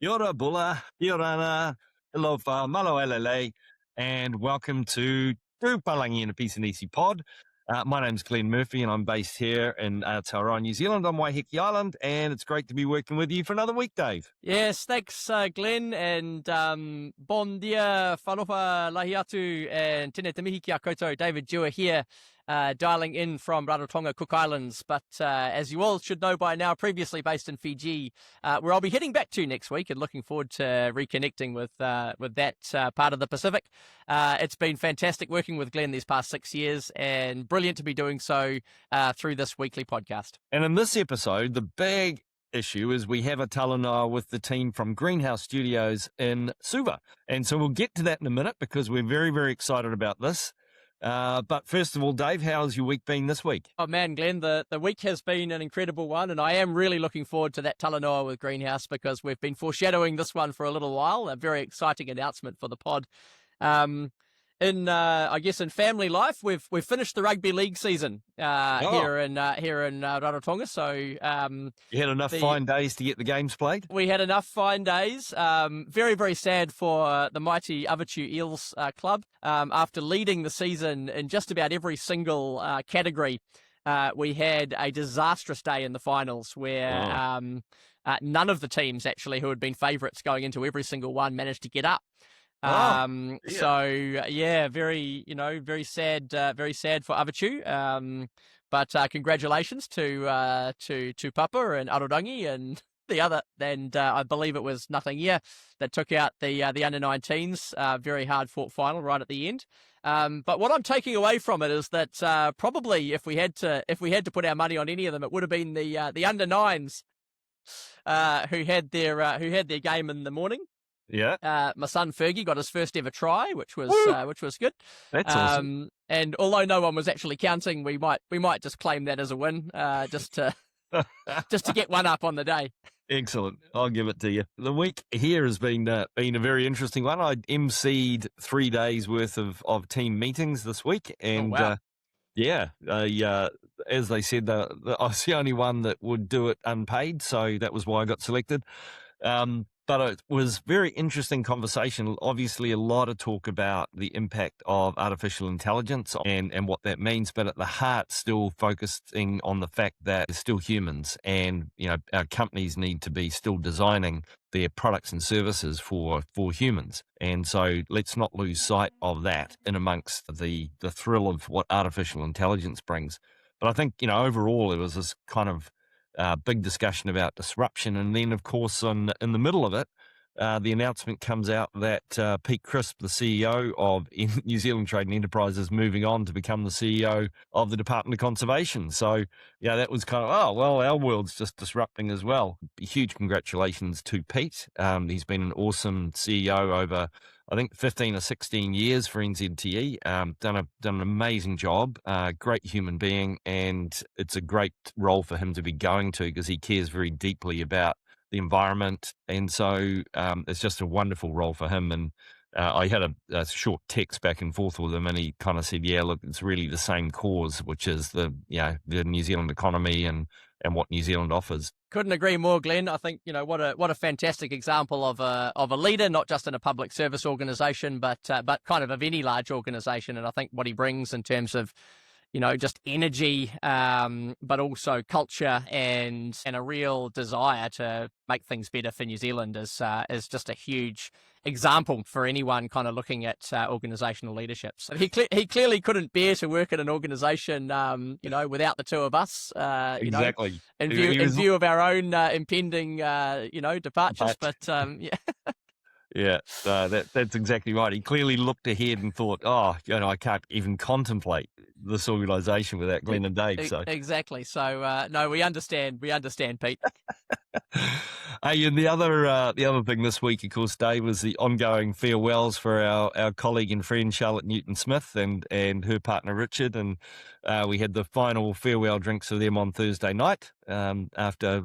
Kia ora, bula, kia rana, alofa, malo elele, and welcome to Two Palagi in a Pisinisi Pod. My name's Glenn Murphy, and I'm based here in Aotearoa, New Zealand, on Waiheke Island, and it's great to be working with you for another week, Dave. Yes, thanks, Glenn, and bon dia, whanofa lahi atu, and tēnei te mihi ki a koutou, David Dewar here, dialing in from Rarotonga, Cook Islands, but as you all should know by now, previously based in Fiji, where I'll be heading back to next week, and looking forward to reconnecting with that part of the Pacific. It's been fantastic working with Glenn these past 6 years, and brilliant to be doing so through this weekly podcast. And in this episode, the big issue is we have a Talanoa with the team from Greenhouse Studios in Suva. And so we'll get to that in a minute because we're very, very excited about this. But first of all, Dave, how's your week been this week? Oh man, Glenn, the week has been an incredible one, and I am really looking forward to that Talanoa with Greenhouse because we've been foreshadowing this one for a little while. A very exciting announcement for the pod. I guess in family life, we've finished the rugby league season here in Rarotonga. So you had enough fine days to get the games played. We had enough fine days. Very, very sad for the mighty Avachu Eels club. After leading the season in just about every single category, we had a disastrous day in the finals where none of the teams actually who had been favourites going into every single one managed to get up. So yeah, very sad for Avachu. But congratulations to Papa and Arorangi and the other, and I believe it was Nothing Year that took out the under-19s. Very hard fought final right at the end. But what I'm taking away from it is that probably if we had to put our money on any of them, it would have been the under-9s who had their game in the morning. Yeah. My son Fergie got his first ever try, which was good. That's awesome. And although no one was actually counting, we might just claim that as a win, just to get one up on the day. Excellent. I'll give it to you. The week here has been a very interesting one. I emceed 3 days worth of team meetings this week, and wow. As they said, I was the only one that would do it unpaid, so that was why I got selected. But it was very interesting conversation. Obviously, a lot of talk about the impact of artificial intelligence and what that means, but at the heart, still focusing on the fact that it's still humans, and our companies need to be still designing their products and services for humans. And so let's not lose sight of that in amongst the thrill of what artificial intelligence brings. But I think overall, it was this kind of big discussion about disruption. And then, of course, in the middle of it, the announcement comes out that Pete Crisp, the CEO of New Zealand Trade and Enterprise, is moving on to become the CEO of the Department of Conservation. So, that was kind of, our world's just disrupting as well. Huge congratulations to Pete. He's been an awesome CEO over, I think, 15 or 16 years for NZTE. Done an amazing job, great human being, and it's a great role for him to be going to because he cares very deeply about the environment. And so it's just a wonderful role for him. And I had a short text back and forth with him, and he kind of said, look, it's really the same cause, which is the New Zealand economy and what New Zealand offers. Couldn't agree more, Glenn. I think what a fantastic example of a leader, not just in a public service organisation, but kind of any large organisation. And I think what he brings in terms of just energy, but also culture and a real desire to make things better for New Zealand is just a huge example for anyone kind of looking at organisational leadership. So he clearly couldn't bear to work at an organisation, without the two of us. Exactly. In view of our own impending, departures. But yeah. Yeah, that's exactly right. He clearly looked ahead and thought, I can't even contemplate this organisation without Glenn and Dave. So exactly. So no, we understand, Pete. Hey, and the other thing this week, of course, Dave, was the ongoing farewells for our colleague and friend Charlotte Newton-Smith and her partner Richard, and we had the final farewell drinks for them on Thursday night after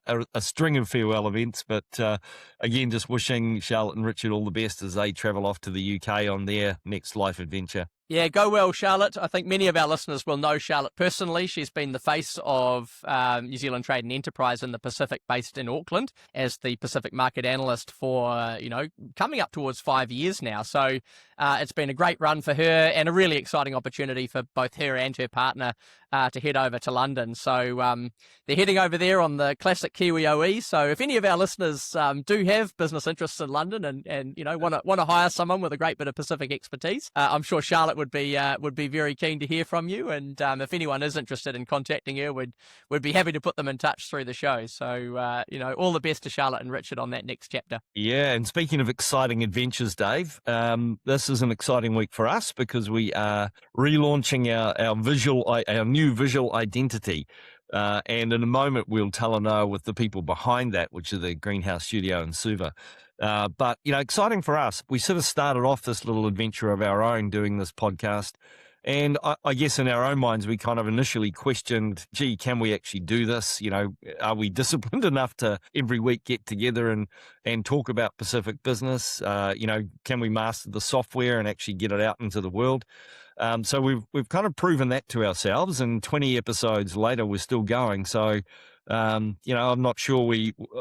a string of farewell events. But again, just wishing Charlotte and Richard all the best as they travel off to the UK on their next life adventure. Yeah, go well, Charlotte. I think many of our listeners will know Charlotte personally. She's been the face of New Zealand Trade and Enterprise in the Pacific, based in Auckland, as the Pacific market analyst for, coming up towards 5 years now. So it's been a great run for her and a really exciting opportunity for both her and her partner to head over to London. So they're heading over there on the classic Kiwi OE. So if any of our listeners do have business interests in London and want to hire someone with a great bit of Pacific expertise, I'm sure Charlotte would be very keen to hear from you. And if anyone is interested in contacting her, we'd be happy to put them in touch through the show. So all the best to Charlotte and Richard on that next chapter. Yeah, and speaking of exciting adventures, Dave, this is an exciting week for us because we are relaunching our new visual identity. And in a moment, we'll Talanoa with the people behind that, which are the Greenhouse Studio in Suva. But, exciting for us. We sort of started off this little adventure of our own doing this podcast. And I guess in our own minds, we kind of initially questioned, gee, can we actually do this? Are we disciplined enough to every week get together and talk about Pacific business? Can we master the software and actually get it out into the world? So we've kind of proven that to ourselves, and 20 episodes later, we're still going. So, I'm not sure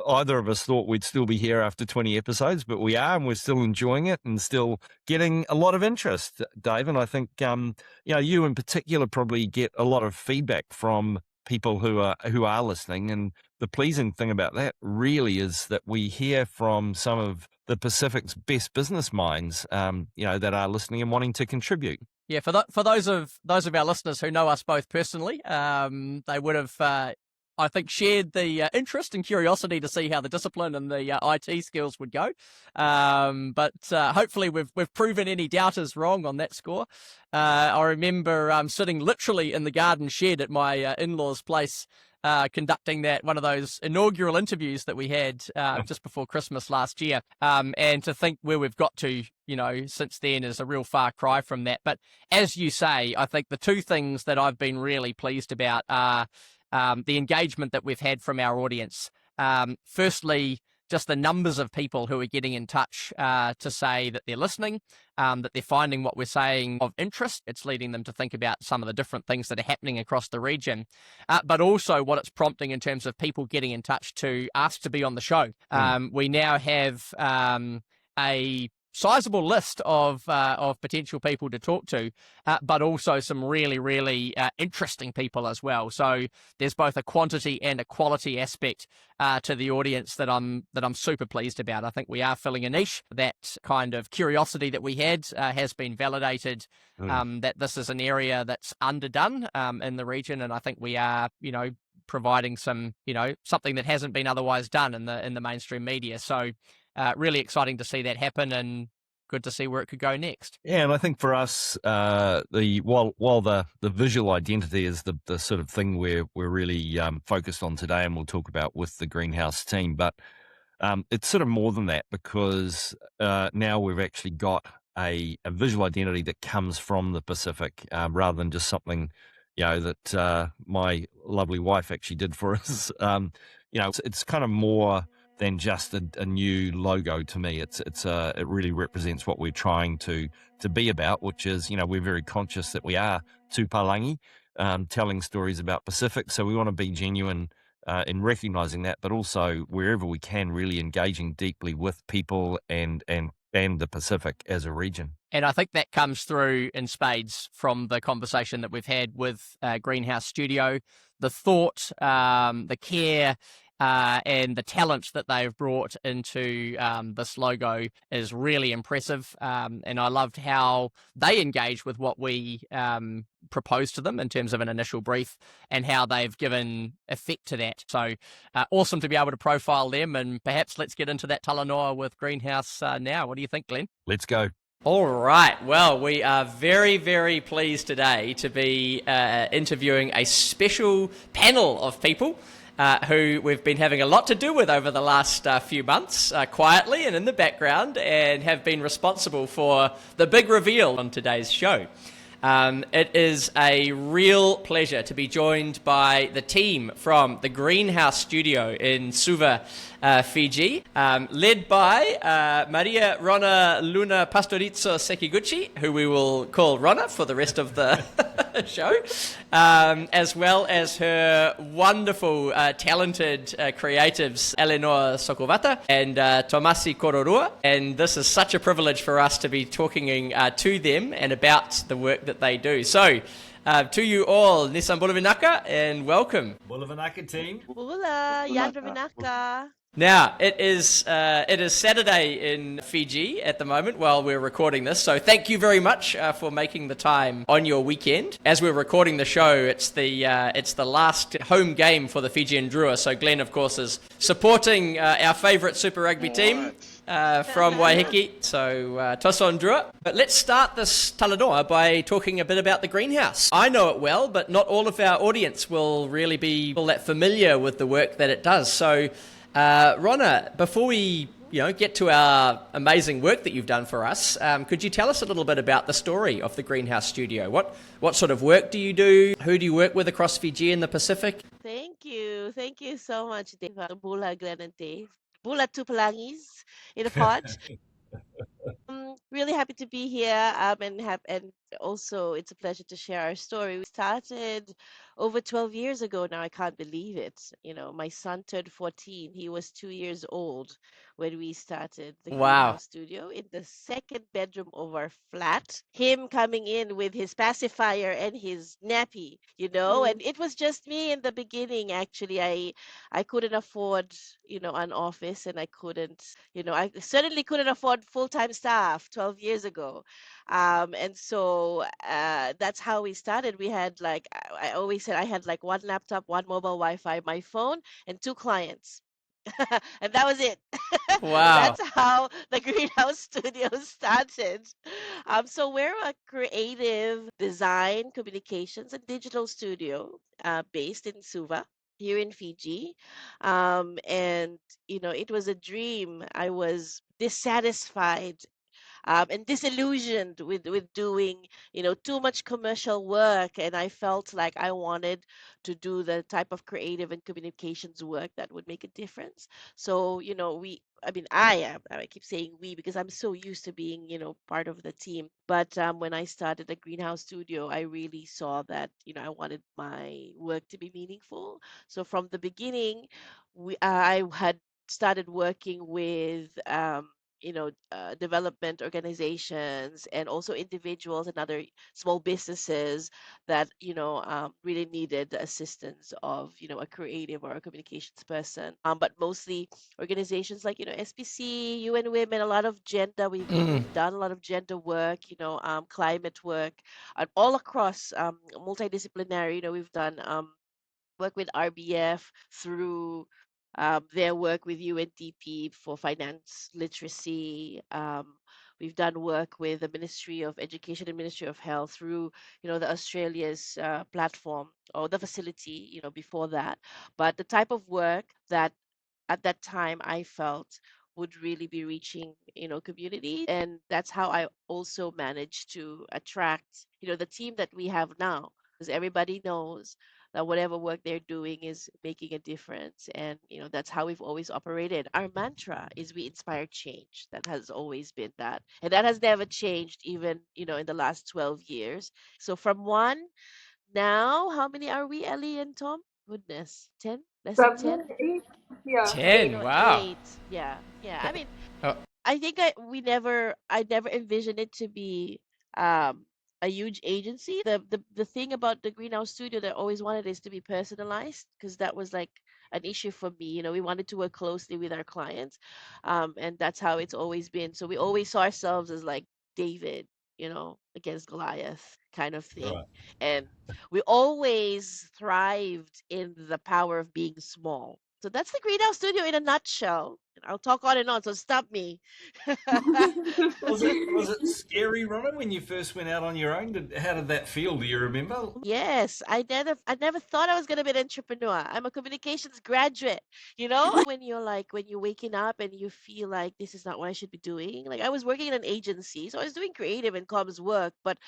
either of us thought we'd still be here after 20 episodes, but we are, and we're still enjoying it and still getting a lot of interest, Dave. And I think, you in particular probably get a lot of feedback from people who are listening. And the pleasing thing about that really is that we hear from some of the Pacific's best business minds, that are listening and wanting to contribute. Yeah, for those of our listeners who know us both personally, they would have, I think, shared the interest and curiosity to see how the discipline and the IT skills would go. But hopefully we've proven any doubters wrong on that score. I remember sitting literally in the garden shed at my in-laws' place, conducting one of those inaugural interviews that we had just before Christmas last year. And to think where we've got to, since then is a real far cry from that. But as you say, I think the two things that I've been really pleased about are the engagement that we've had from our audience. Firstly, just the numbers of people who are getting in touch to say that they're listening, that they're finding what we're saying of interest. It's leading them to think about some of the different things that are happening across the region, but also what it's prompting in terms of people getting in touch to ask to be on the show. We now have a sizable list of potential people to talk to, but also some really, really interesting people as well. So there's both a quantity and a quality aspect to the audience that I'm super pleased about. I think we are filling a niche. That kind of curiosity that we had has been validated. That this is an area that's underdone in the region, and I think we are, providing some, something that hasn't been otherwise done in the mainstream media. So really exciting to see that happen, and good to see where it could go next. Yeah, and I think for us, while the visual identity is the sort of thing we're really focused on today, and we'll talk about with the Greenhouse team, but it's sort of more than that, because now we've actually got a visual identity that comes from the Pacific, rather than just something that my lovely wife actually did for us. It's kind of more than just a new logo to me. It really represents what we're trying to be about, which is, we're very conscious that we are Two Palagi, telling stories about Pacific. So we want to be genuine in recognizing that, but also wherever we can, really engaging deeply with people and the Pacific as a region. And I think that comes through in spades from the conversation that we've had with Greenhouse Studio. The thought, the care, and the talent that they've brought into this logo is really impressive. And I loved how they engage with what we proposed to them in terms of an initial brief, and how they've given effect to that. So awesome to be able to profile them, and perhaps let's get into that Talanoa with Greenhouse now. What do you think, Glenn? Let's go. All right. Well, we are very, very pleased today to be interviewing a special panel of people who we've been having a lot to do with over the last few months, quietly and in the background, and have been responsible for the big reveal on today's show. It is a real pleasure to be joined by the team from the Greenhouse Studio in Suva, Fiji, led by Maria Rona Luna Pastorizzo Sekiguchi, who we will call Rona for the rest of the show, as well as her wonderful, talented creatives, Eleanor Sokovata and Tomasi Kororua. And this is such a privilege for us to be talking to them and about the work that they do. So, to you all, Nissan Bulavinaka, and welcome. Bulavinaka team. Bula, Yandravinaka. Now, it is Saturday in Fiji at the moment while we're recording this, so thank you very much for making the time on your weekend. As we're recording the show, it's the last home game for the Fijian Drua, so Glenn, of course, is supporting our favourite Super Rugby team from Waiheke, so toss on Drua. But let's start this Talanoa by talking a bit about the greenhouse. I know it well, but not all of our audience will really be all that familiar with the work that it does, so Rona, before we get to our amazing work that you've done for us, could you tell us a little bit about the story of the Greenhouse Studio? What sort of work do you do? Who do you work with across Fiji and the Pacific? Thank you so much, Dave. Bula, Glen, and Dave. Bula Tupalangis in a pod. Really happy to be here, and also it's a pleasure to share our story. We started over 12 years ago now. I can't believe it. My son turned 14. He was 2 years old when we started the Greenhouse Studio in the second bedroom of our flat. Him coming in with his pacifier and his nappy, and it was just me in the beginning. Actually, I couldn't afford, an office, and I couldn't, I certainly couldn't afford full-time staff 12 years ago. And so that's how we started. We had I always said I had one laptop, one mobile Wi-Fi, my phone, and 2 clients. And that was it. Wow. That's how the Greenhouse Studio started. So we're a creative design, communications, and digital studio based in Suva here in Fiji. And, it was a dream. I was dissatisfied and disillusioned with doing too much commercial work, and I felt like I wanted to do the type of creative and communications work that would make a difference. So I keep saying we because I'm so used to being part of the team, but when I started the Greenhouse Studio, I really saw that I wanted my work to be meaningful. So from the beginning, I had started working with development organizations and also individuals and other small businesses that really needed the assistance of a creative or a communications person. But mostly organizations like SPC, UN Women, a lot of gender. We've done a lot of gender work, climate work, and all across multidisciplinary. We've done work with RBF through their work with UNDP for finance literacy. We've done work with the Ministry of Education and Ministry of Health through, the Australia's platform or the facility, before that. But the type of work that at that time I felt would really be reaching, communities. And that's how I also managed to attract, the team that we have now, because everybody knows that whatever work they're doing is making a difference. And, that's how we've always operated. Our mantra is we inspire change. That has always been that. And that has never changed even, in the last 12 years. So from one, now, how many are we, Ellie and Tom? Goodness, 10? Less than 10? 7, 8, yeah. 10, wow. 8. Yeah. I mean, Oh. I think I never envisioned it to be a huge agency. The thing about the Greenhouse Studio that I always wanted is to be personalized, because that was like an issue for me. We wanted to work closely with our clients, and that's how it's always been. So we always saw ourselves as like David, against Goliath kind of thing. Right. And we always thrived in the power of being small. So that's the Greenhouse Studio in a nutshell. I'll talk on and on, so stop me. Was it scary, Rona, when you first went out on your own? How did that feel? Do you remember? Yes, I never thought I was gonna be an entrepreneur. I'm a communications graduate. When you're waking up and you feel like this is not what I should be doing. Like I was working in an agency, so I was doing creative and comms work, but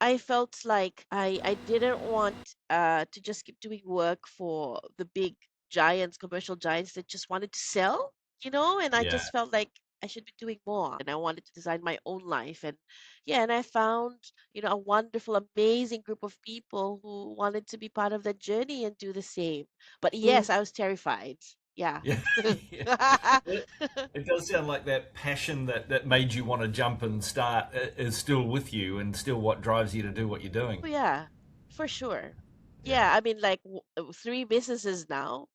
I felt like I didn't want to just keep doing work for the big giants, commercial giants that just wanted to sell, and I Yeah. just felt like I should be doing more, and I wanted to design my own life. And yeah, and I found, a wonderful, amazing group of people who wanted to be part of that journey and do the same. But yes, I was terrified. Yeah. Yeah. Yeah. It does sound like that passion that made you want to jump and start is still with you and still what drives you to do what you're doing. Oh, yeah, for sure. Yeah. Yeah, I mean, like three businesses now,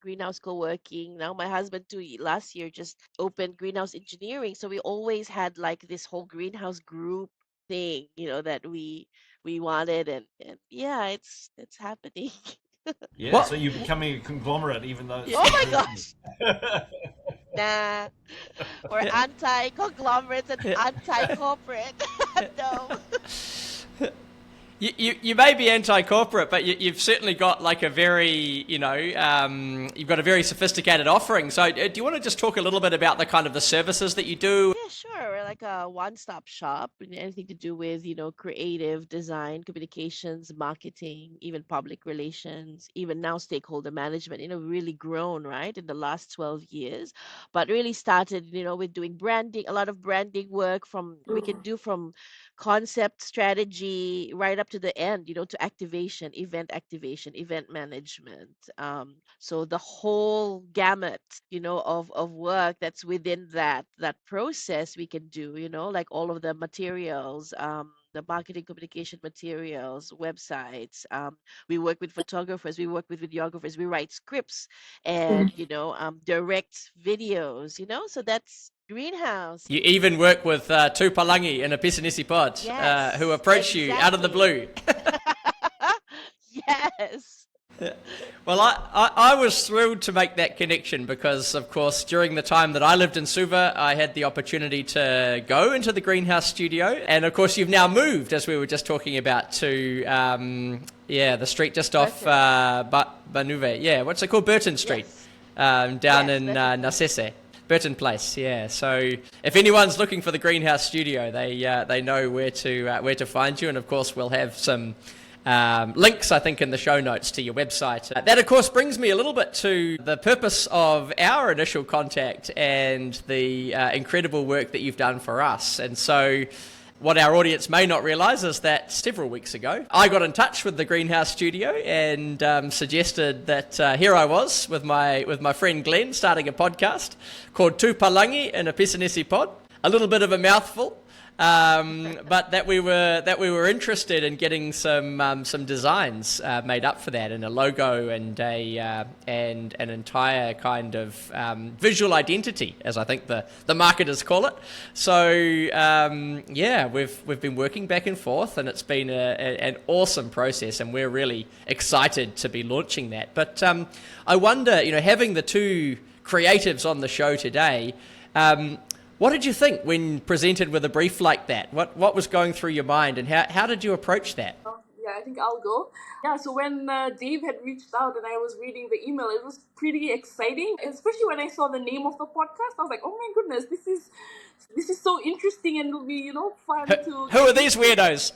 greenhouse co-working. Now my husband too, last year just opened greenhouse engineering. So we always had like this whole greenhouse group thing, that we wanted, and yeah, it's happening. Yeah. What? So you're becoming a conglomerate even though it's Oh still my personal. gosh. Nah, we're anti-conglomerates and anti-corporate. No. You may be anti-corporate, but you've certainly got like a very, you've got a very sophisticated offering. So do you want to just talk a little bit about the kind of the services that you do? Yeah, sure. We're like a one-stop shop, anything to do with, creative design, communications, marketing, even public relations, even now stakeholder management, really grown, right, in the last 12 years. But really started, with doing branding, a lot of branding work we can do from concept strategy right up to the end, to activation, event management. So the whole gamut, of work that's within that process we can do, like all of the materials, the marketing communication materials, websites. We work with photographers, we work with videographers, we write scripts and, direct videos, so that's Greenhouse. You even work with Tupalangi and a Pisinisi Pod, who Yes, approach you out of the blue. Yes. Well, I was thrilled to make that connection because, of course, during the time that I lived in Suva, I had the opportunity to go into the greenhouse studio. And, of course, you've now moved, as we were just talking about, to, the street just off Banuve. Yeah, what's it called? Burton Street, Yes. down Yes, in Burton Place. Nasese. Burton Place, yeah. So if anyone's looking for the greenhouse studio, they know where to find you. And, of course, we'll have some links, I think, in the show notes to your website. That, of course, brings me a little bit to the purpose of our initial contact and the incredible work that you've done for us. And so what our audience may not realise is that several weeks ago, I got in touch with the Greenhouse Studio and suggested that here I was with my friend Glenn starting a podcast called Two Palagi and a Pisinisi Pod. A little bit of a mouthful. But that we were interested in getting some designs made up for that, and a logo and and an entire kind of visual identity, as I think the marketers call it. So we've been working back and forth, and it's been an awesome process, and we're really excited to be launching that. But I wonder, having the two creatives on the show today. What did you think when presented with a brief like that? What was going through your mind, and how did you approach that? Yeah, I think I'll go. Yeah, so when Dave had reached out and I was reading the email, it was pretty exciting, especially when I saw the name of the podcast. I was like, oh my goodness, this is so interesting, and it'll be, fun to... Who are these weirdos?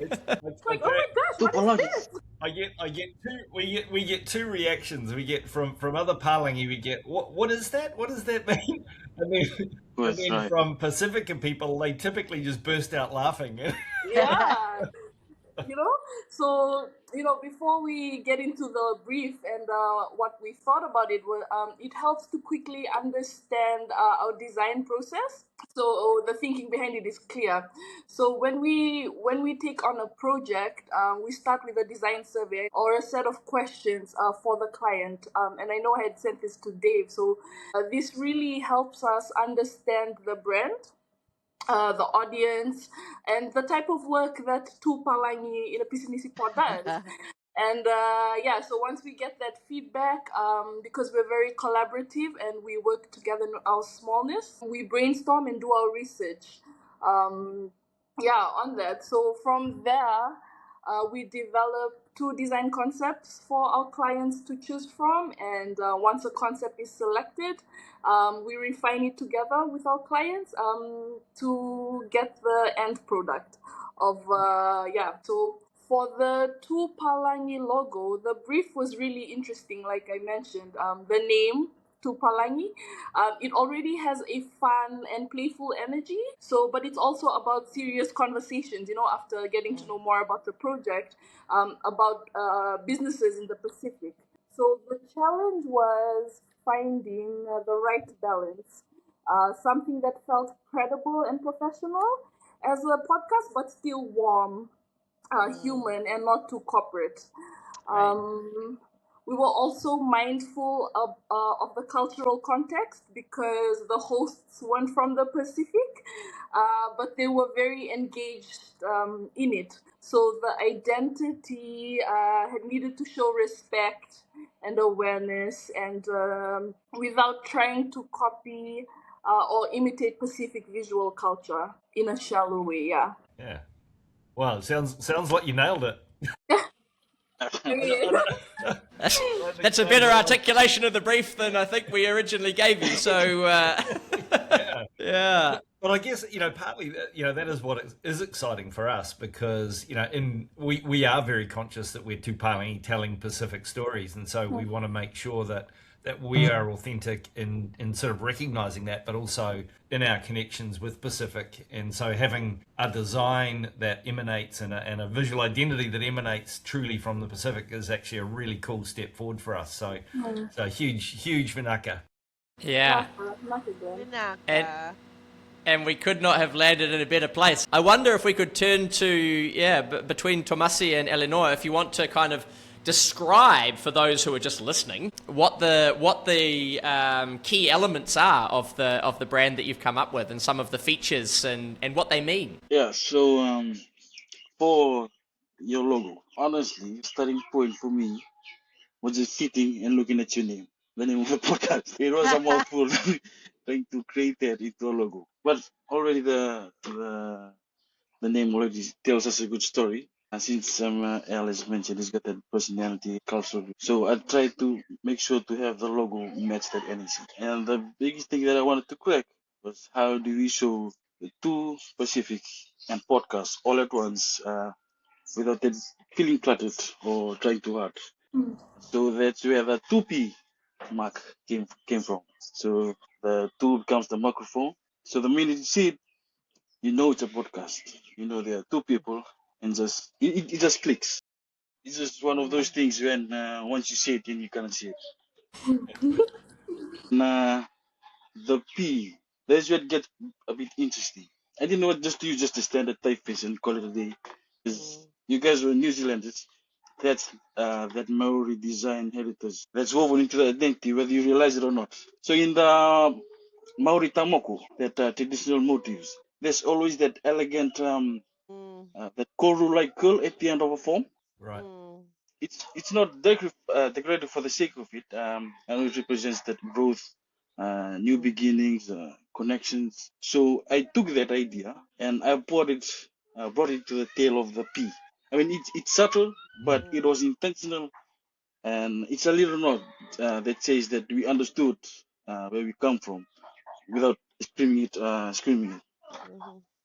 It's like, oh my gosh, what is this? We get two reactions. We get from other Palangi, we get what is that? What does that mean? And then from Pacifica people, they typically just burst out laughing. Yeah. So before we get into the brief and what we thought about it, it helps to quickly understand our design process, so the thinking behind it is clear. So when we take on a project, we start with a design survey or a set of questions for the client, and I know I had sent this to Dave, so this really helps us understand the brand, the audience, and the type of work that Tupalangi in a Pisinisi Pod does. And so once we get that feedback, because we're very collaborative and we work together in our smallness, we brainstorm and do our research on that. So from there, we develop two design concepts for our clients to choose from, and once a concept is selected, we refine it together with our clients to get the end product of so For the Two Palagi logo, the brief was really interesting, like I mentioned. The name, Two Palagi, it already has a fun and playful energy. So, but it's also about serious conversations, after getting to know more about the project, about businesses in the Pacific. So the challenge was finding the right balance, something that felt credible and professional as a podcast, but still warm, human, and not too corporate. Right. We were also mindful of the cultural context because the hosts weren't from the Pacific, but they were very engaged in it. So the identity had needed to show respect and awareness, and without trying to copy or imitate Pacific visual culture in a shallow way. Yeah. Yeah. Wow, sounds like you nailed it. That's a better articulation of the brief than I think we originally gave you. So, yeah. But I guess, partly, that is what is exciting for us because, we are very conscious that we're Tupalangi telling Pacific stories. And so we want to make sure that we are authentic in sort of recognizing that, but also in our connections with Pacific. And so having a design that emanates and a visual identity that emanates truly from the Pacific is actually a really cool step forward for us. So huge Vinaka. Yeah. Vinaka. And we could not have landed in a better place. I wonder if we could turn to, between Tomasi and Eleanor, if you want to kind of describe for those who are just listening what the key elements are of the brand that you've come up with and some of the features and what they mean. Yeah, so for your logo, honestly, starting point for me was just sitting and looking at your name, the name of the podcast. It was a mouthful trying to create that into a logo. But already the name already tells us a good story. And since Alice mentioned he's got that personality, culture. So I tried to make sure to have the logo match that energy. And the biggest thing that I wanted to crack was how do we show the two Pacific and podcasts all at once without it feeling cluttered or trying too hard. So that's where the 2P mark came from. So the 2 becomes the microphone. So the minute you see it, you know it's a podcast. You know there are 2 people, and just it just clicks. It's just one of those things when once you see it, then you cannot see it. And the P, that's where it gets a bit interesting. I didn't know what just to use just a standard typeface and call it a day. Because you guys were New Zealanders. That's that Maori design heritage that's woven into the identity, whether you realize it or not. So in the Maori tamoko, that traditional motifs, there's always that elegant, that koru-like curl at the end of a form. Right. It's not decorated for the sake of it, and it represents that growth, new beginnings, connections. So I took that idea and I brought it to the tail of the P. I mean, it's subtle, but it was intentional, and it's a little note that says that we understood where we come from without screaming it.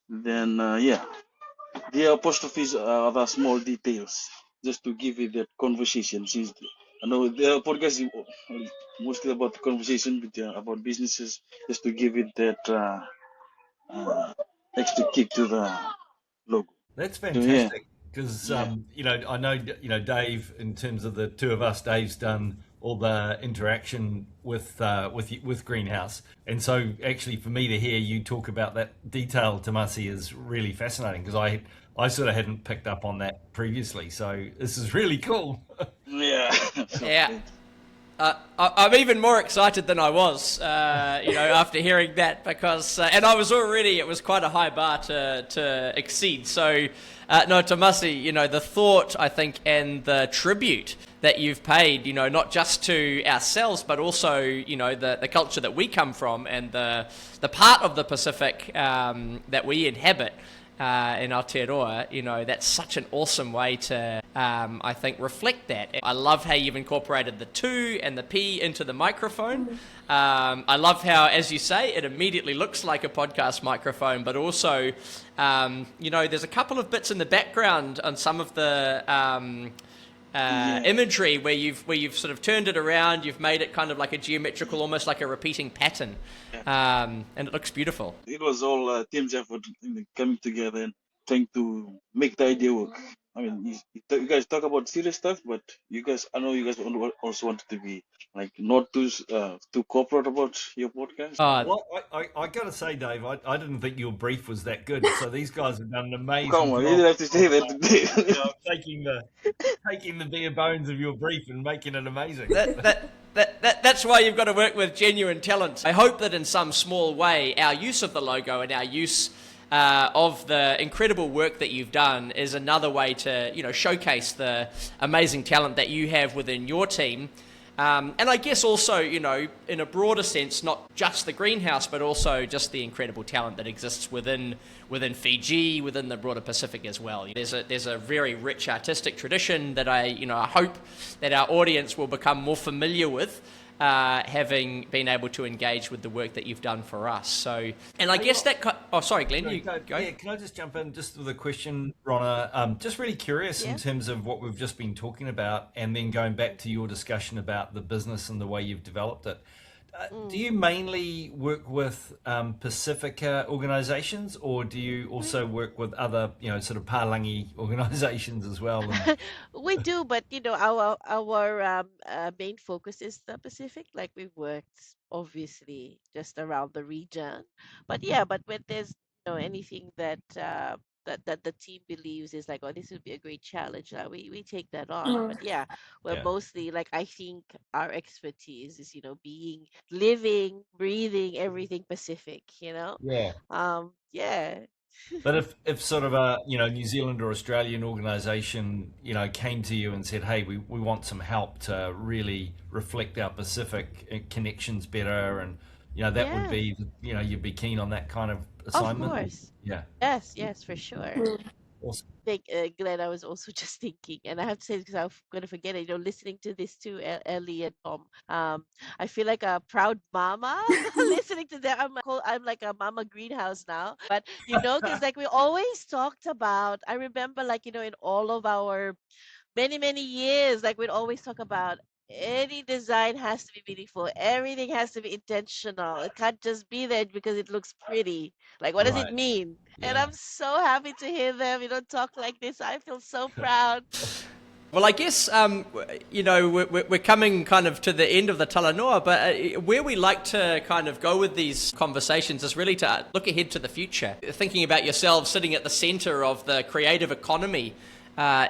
Then, the apostrophes are the small details, just to give it that conversation. Since I know the podcast is mostly about the conversation about businesses, just to give it that extra kick to the logo. That's fantastic. Because I know Dave. In terms of the two of us, Dave's done all the interaction with Greenhouse, and so actually for me to hear you talk about that detail, Tomasi, is really fascinating because I sort of hadn't picked up on that previously. So this is really cool. Yeah. Yeah. I'm even more excited than I was, after hearing that because, and I was already, it was quite a high bar to exceed. So, no, Tomasi, the thought, I think, and the tribute that you've paid, not just to ourselves, but also, the culture that we come from and the part of the Pacific that we inhabit. in Aotearoa, that's such an awesome way to, I think, reflect that. I love how you've incorporated the 2 and the P into the microphone. I love how, as you say, it immediately looks like a podcast microphone, but also, there's a couple of bits in the background on some of the imagery where you've sort of turned it around, you've made it kind of like a geometrical, almost like a repeating pattern, and it looks beautiful. It was all a team's effort coming together and trying to make the idea work. I mean, you guys talk about serious stuff, but I know you guys also wanted to be like not too corporate about your podcast. Well, I got to say, Dave, I didn't think your brief was that good. So these guys have done an amazing Come on, job. you didn't have to say that today. Taking the bare bones of your brief and making it amazing. That's why you've got to work with genuine talent. I hope that in some small way, our use of the logo and our use of the incredible work that you've done is another way to, showcase the amazing talent that you have within your team. And I guess also, in a broader sense, not just the greenhouse, but also just the incredible talent that exists within Fiji, within the broader Pacific as well. There's a very rich artistic tradition that I hope that our audience will become more familiar with, having been able to engage with the work that you've done for us. So, and I guess sorry, Glenn, you go. Yeah, can I just jump in just with a question, Ronna? Just really curious in terms of what we've just been talking about, and then going back to your discussion about the business and the way you've developed it. Do you mainly work with Pacifica organisations, or do you also work with other, sort of Palangi organisations as well? We do, but our main focus is the Pacific. Like we've worked obviously just around the region, but when there's anything that that the team believes is like, oh, this would be a great challenge, we take that on. But we're mostly like, I think our expertise is being living, breathing everything Pacific. Yeah. But if sort of a New Zealand or Australian organisation came to you and said, hey, we want some help to really reflect our Pacific connections better, and that would be you'd be keen on that kind of assignment. Of course. Yeah. Yes, for sure. Awesome. Glenn, I was also just thinking, and I have to say because I'm going to forget it, listening to this too, Ellie and Tom. I feel like a proud mama listening to them. I'm like a mama greenhouse now. But, because like we always talked about, I remember like, in all of our many, many years, like we'd always talk about any design has to be meaningful. Everything has to be intentional. It can't just be there because it looks pretty. Like, what does it mean? And I'm so happy to hear them, talk like this. I feel so proud. Well, I guess, we're coming kind of to the end of the Talanoa, but where we like to kind of go with these conversations is really to look ahead to the future. Thinking about yourselves sitting at the centre of the creative economy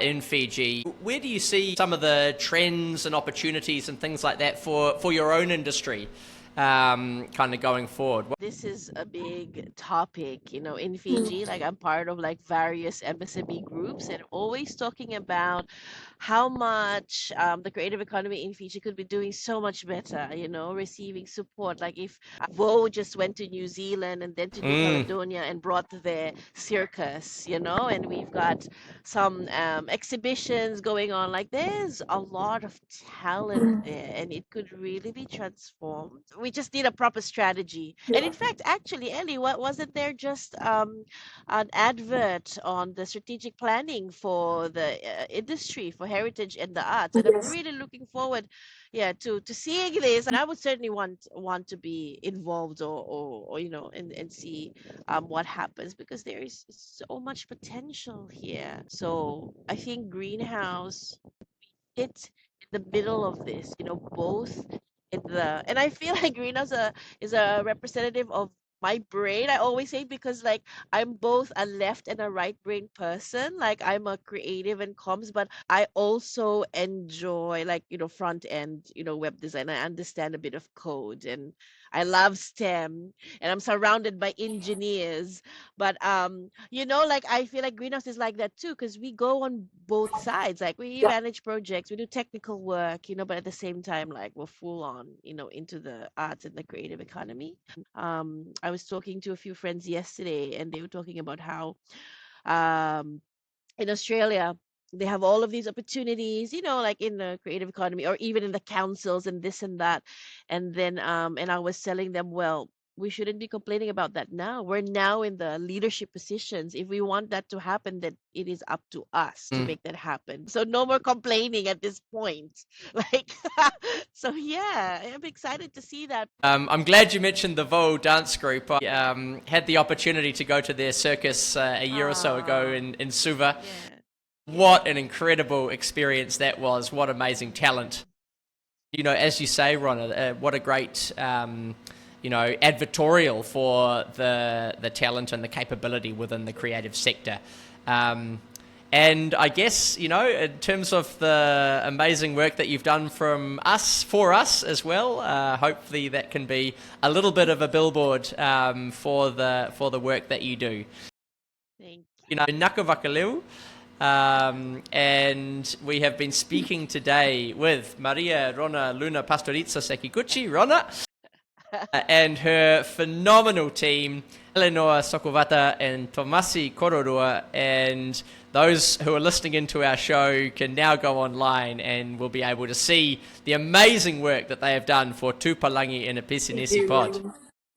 in Fiji. Where do you see some of the trends and opportunities and things like that for your own industry kind of going forward? This is a big topic, in Fiji. Like I'm part of like various MSME groups and always talking about how much the creative economy in Fiji could be doing so much better, receiving support. Like if Vo just went to New Zealand and then to New Caledonia and brought their circus, and we've got some exhibitions going on. Like there's a lot of talent there and it could really be transformed. We just need a proper strategy. And in fact, actually, Ellie, wasn't there just an advert on the strategic planning for the industry for heritage and the arts? And I'm really looking forward, to seeing this. And I would certainly want to be involved or and see what happens, because there is so much potential here. So I think greenhouse fit in the middle of this, both and I feel like greenhouse is a representative of my brain. I always say, because like I'm both a left and a right brain person. Like I'm a creative and comms, but I also enjoy like front end web design. I understand a bit of code and I love STEM and I'm surrounded by engineers. But like I feel like greenhouse is like that too, because we go on both sides. Like we manage projects, we do technical work, but at the same time, like we're full on, into the arts and the creative economy. I was talking to a few friends yesterday and they were talking about how In Australia, they have all of these opportunities, like in the creative economy or even in the councils and this and that. And then, and I was telling them, well, we shouldn't be complaining about that now. We're now in the leadership positions. If we want that to happen, then it is up to us to make that happen. So no more complaining at this point. Like, so yeah, I'm excited to see that. I'm glad you mentioned the Vo dance group. I had the opportunity to go to their circus a year or so ago in Suva. Yeah. What an incredible experience that was. What amazing talent. As you say, Ronna, what a great, advertorial for the talent and the capability within the creative sector. And I guess, in terms of the amazing work that you've done for us as well, hopefully that can be a little bit of a billboard for the work that you do. Thank you. Naka Wakaleu. And we have been speaking today with Maria Rona Luna Pastoritza Sekiguchi, Rona, and her phenomenal team, Talanoa Sokovata and Tomasi Kororua. And those who are listening into our show can now go online and will be able to see the amazing work that they have done for Tupalangi in a Pisinisi Pod.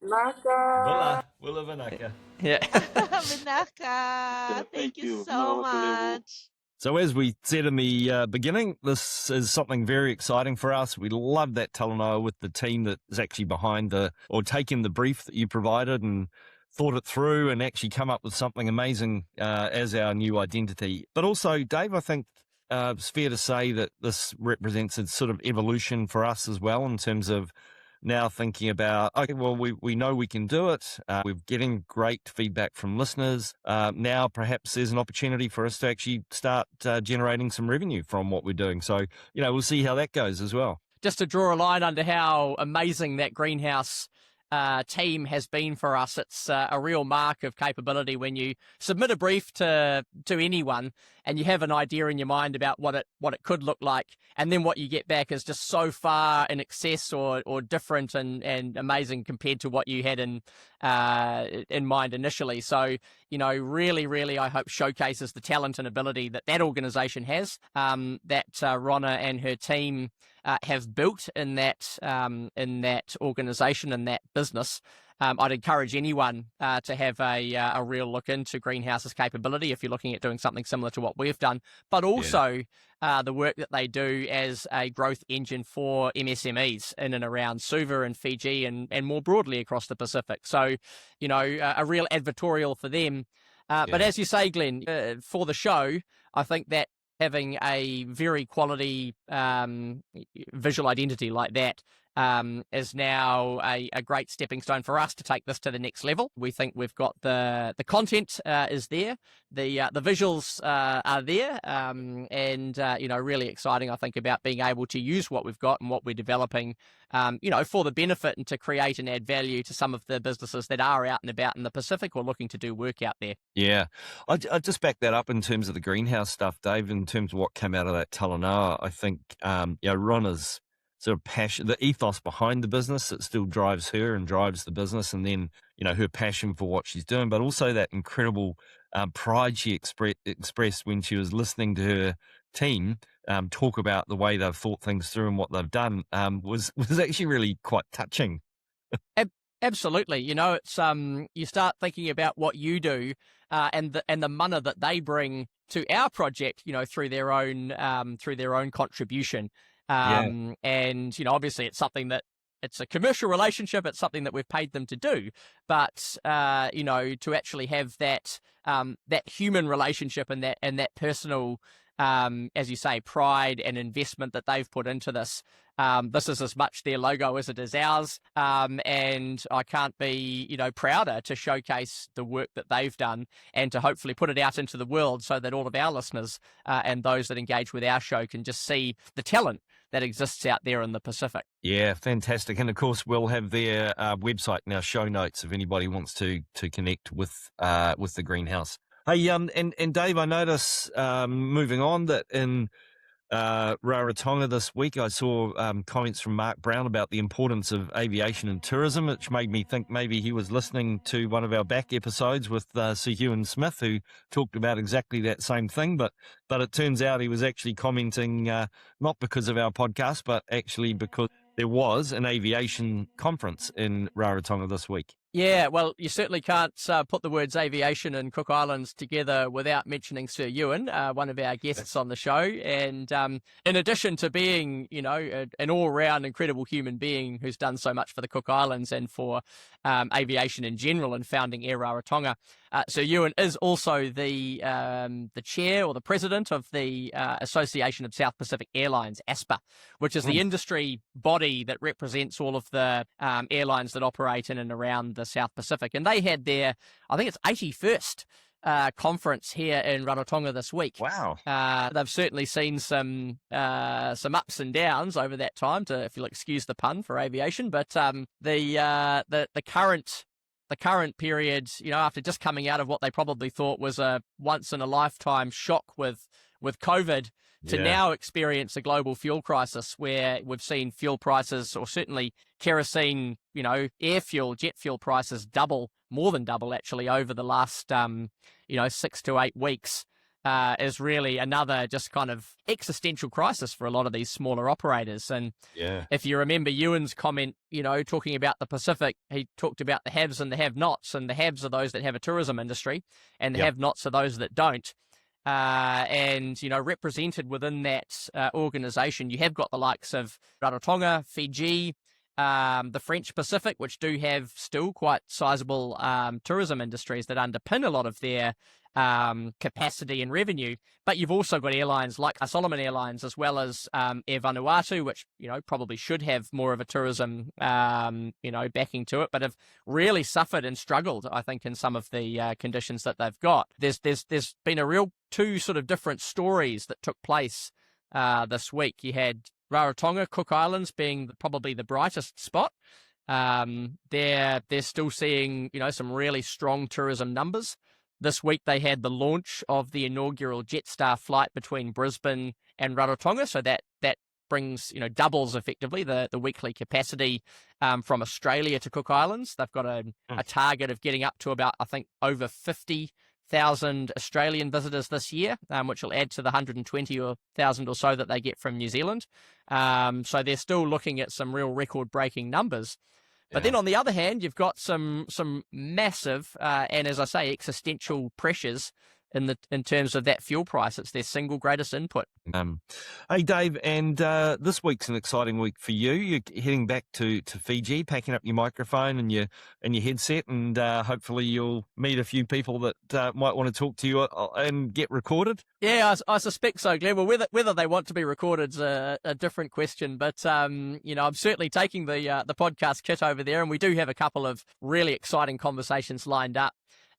Naka. Willa Vanaka. Yeah. Vinaka, thank you so much. So as we said in the beginning, this is something very exciting for us. We love that Talanoa with the team that is actually behind taking the brief that you provided and thought it through and actually come up with something amazing as our new identity. But also, Dave, I think it's fair to say that this represents a sort of evolution for us as well in terms of now thinking about, okay, well, we know we can do it. We're getting great feedback from listeners. Now perhaps there's an opportunity for us to actually start generating some revenue from what we're doing. So, we'll see how that goes as well. Just to draw a line under how amazing that greenhouse team has been for us. It's a real mark of capability when you submit a brief to anyone and you have an idea in your mind about what it could look like, and then what you get back is just so far in excess or different and amazing compared to what you had in mind initially. So, really, really, I hope showcases the talent and ability that organization has, that Ronna and her team have built in that organization and that business. I'd encourage anyone to have a real look into Greenhouse's capability if you're looking at doing something similar to what we've done, but also the work that they do as a growth engine for MSMEs in and around Suva and Fiji and more broadly across the Pacific. So, a real advertorial for them. But as you say, Glenn, for the show, I think that having a very quality visual identity like that is now a great stepping stone for us to take this to the next level. We think we've got the content is there, the visuals are there, and really exciting, I think, about being able to use what we've got and what we're developing, for the benefit and to create and add value to some of the businesses that are out and about in the Pacific or looking to do work out there. Yeah, I just back that up in terms of the greenhouse stuff, Dave, in terms of what came out of that Talanoa. I think, Ronna's sort of passion, the ethos behind the business that still drives her and drives the business, and then, her passion for what she's doing, but also that incredible pride she expressed when she was listening to her team talk about the way they've thought things through and what they've done was actually really quite touching. Absolutely. It's you start thinking about what you do and the mana that they bring to our project, through their own contribution. And, obviously it's something that it's a commercial relationship. It's something that we've paid them to do, but, to actually have that human relationship and that personal, as you say, pride and investment that they've put into this. This is as much their logo as it is ours. And I can't be, prouder to showcase the work that they've done and to hopefully put it out into the world so that all of our listeners and those that engage with our show can just see the talent that exists out there in the Pacific. Yeah, fantastic. And of course, we'll have their website in our show notes if anybody wants to connect with the greenhouse. Hey, and Dave, I notice moving on that in Rarotonga this week, I saw comments from Mark Brown about the importance of aviation and tourism, which made me think maybe he was listening to one of our back episodes with Sir Ewan Smith, who talked about exactly that same thing. But it turns out he was actually commenting not because of our podcast, but actually because there was an aviation conference in Rarotonga this week. Yeah, well, you certainly can't put the words aviation and Cook Islands together without mentioning Sir Ewan, one of our guests on the show. And in addition to being, an all-round incredible human being who's done so much for the Cook Islands and for aviation in general and founding Air Rarotonga, Sir Ewan is also the chair or the president of the Association of South Pacific Airlines, ASPA, which is the industry body that represents all of the airlines that operate in and around the South Pacific. And they had their, I think it's 81st conference here in Rarotonga this week. Wow. They've certainly seen some ups and downs over that time, if you'll excuse the pun for aviation. But the current period, after just coming out of what they probably thought was a once in a lifetime shock with COVID, to now experience a global fuel crisis where we've seen fuel prices, or certainly kerosene, air fuel, jet fuel prices more than double actually over the last 6 to 8 weeks, is really another just kind of existential crisis for a lot of these smaller operators. And if you remember Ewan's comment, talking about the Pacific, he talked about the haves and the have-nots, and the haves are those that have a tourism industry, and the have-nots are those that don't. And represented within that organisation, you have got the likes of Rarotonga, Fiji, the French Pacific, which do have still quite sizable tourism industries that underpin a lot of their capacity and revenue. But you've also got airlines like Solomon Airlines, as well as Air Vanuatu, which probably should have more of a tourism backing to it, but have really suffered and struggled, I think, in some of the conditions that they've got. There's been a real two sort of different stories that took place this week. You had Rarotonga, Cook Islands being probably the brightest spot. They're still seeing some really strong tourism numbers. This week they had the launch of the inaugural Jetstar flight between Brisbane and Rarotonga, so that brings doubles effectively the weekly capacity from Australia to Cook Islands. They've got a target of getting up to about, I think, over 50,000 Australian visitors this year, which will add to the 120,000 or so that they get from New Zealand. So they're still looking at some real record-breaking numbers. But then on the other hand, you've got some massive and, as I say, existential pressures in terms of that fuel price. It's their single greatest input. Hey, Dave, and this week's an exciting week for you. You're heading back to Fiji, packing up your microphone and your headset, and hopefully you'll meet a few people that might want to talk to you and get recorded. Yeah, I suspect so, Glenn. Well, whether they want to be recorded is a different question. But I'm certainly taking the podcast kit over there, and we do have a couple of really exciting conversations lined up.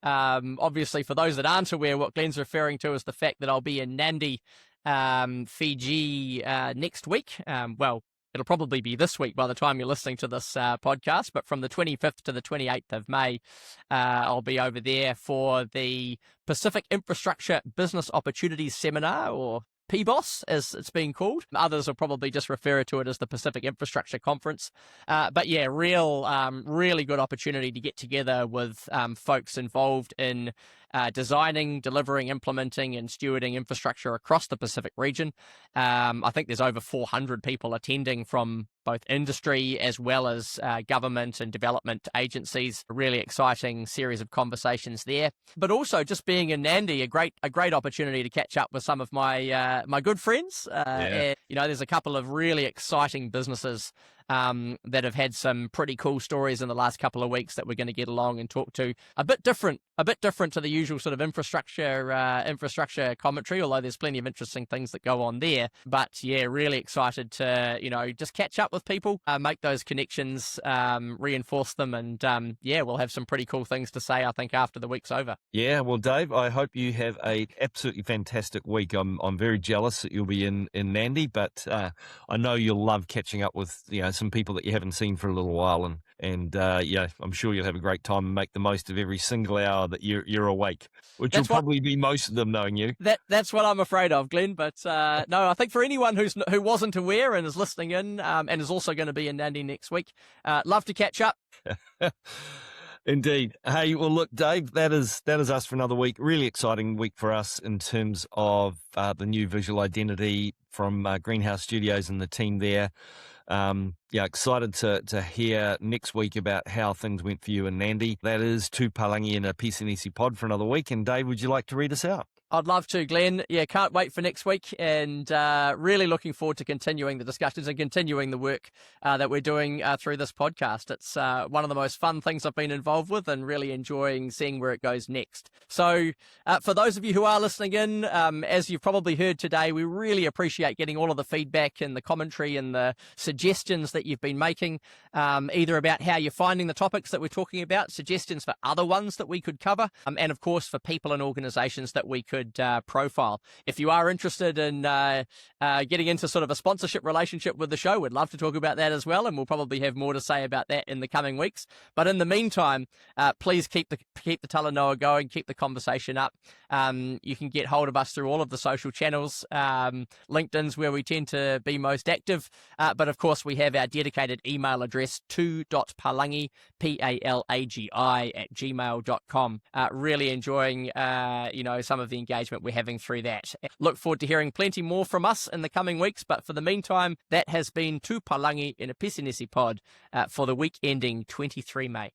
Obviously, for those that aren't aware, what Glenn's referring to is the fact that I'll be in Nadi, Fiji next week. Well, it'll probably be this week by the time you're listening to this podcast, but from the 25th to the 28th of May, I'll be over there for the Pacific Infrastructure Business Opportunities Seminar, or PBOS, as it's being called. Others will probably just refer to it as the Pacific Infrastructure Conference. But yeah, really good opportunity to get together with folks involved in designing, delivering, implementing, and stewarding infrastructure across the Pacific region. I think there's over 400 people attending from both industry as well as government and development agencies. A really exciting series of conversations there. But also just being in Nadi, a great opportunity to catch up with some of my my good friends. And, there's a couple of really exciting businesses that have had some pretty cool stories in the last couple of weeks that we're going to get along and talk to. A bit different to the usual sort of infrastructure commentary, although there's plenty of interesting things that go on there. But yeah, really excited to, just catch up with people, make those connections, reinforce them, and we'll have some pretty cool things to say, I think, after the week's over. Yeah, well, Dave, I hope you have a absolutely fantastic week. I'm very jealous that you'll be in Nadi, but I know you'll love catching up with, some people that you haven't seen for a little while, and yeah, I'm sure you'll have a great time and make the most of every single hour that you're awake, which will probably be most of them, knowing you. That's what I'm afraid of, Glenn. But no, I think for anyone who wasn't aware and is listening in, and is also going to be in Nandi next week, love to catch up. Indeed. Hey, well, look, Dave, that is us for another week. Really exciting week for us in terms of the new visual identity from Greenhouse Studios and the team there. Yeah, excited to hear next week about how things went for you and Nandi. That is Two Palagi and a Pisinisi Pod for another week. And Dave, would you like to read us out? I'd love to, Glenn. Yeah, can't wait for next week, and really looking forward to continuing the discussions and continuing the work that we're doing through this podcast. It's one of the most fun things I've been involved with, and really enjoying seeing where it goes next. So for those of you who are listening in, as you've probably heard today, we really appreciate getting all of the feedback and the commentary and the suggestions that you've been making, either about how you're finding the topics that we're talking about, suggestions for other ones that we could cover, and of course for people and organizations that we could profile. If you are interested in getting into sort of a sponsorship relationship with the show, we'd love to talk about that as well, and we'll probably have more to say about that in the coming weeks. But in the meantime, please keep the Talanoa going, keep the conversation up. You can get hold of us through all of the social channels. LinkedIn's where we tend to be most active, but of course we have our dedicated email address, 2.palangi, PALAGI @gmail.com. Really enjoying some of the engagement we're having through that. Look forward to hearing plenty more from us in the coming weeks, but for the meantime, that has been Tupalangi in a Pisinisi Pod for the week ending 23 May.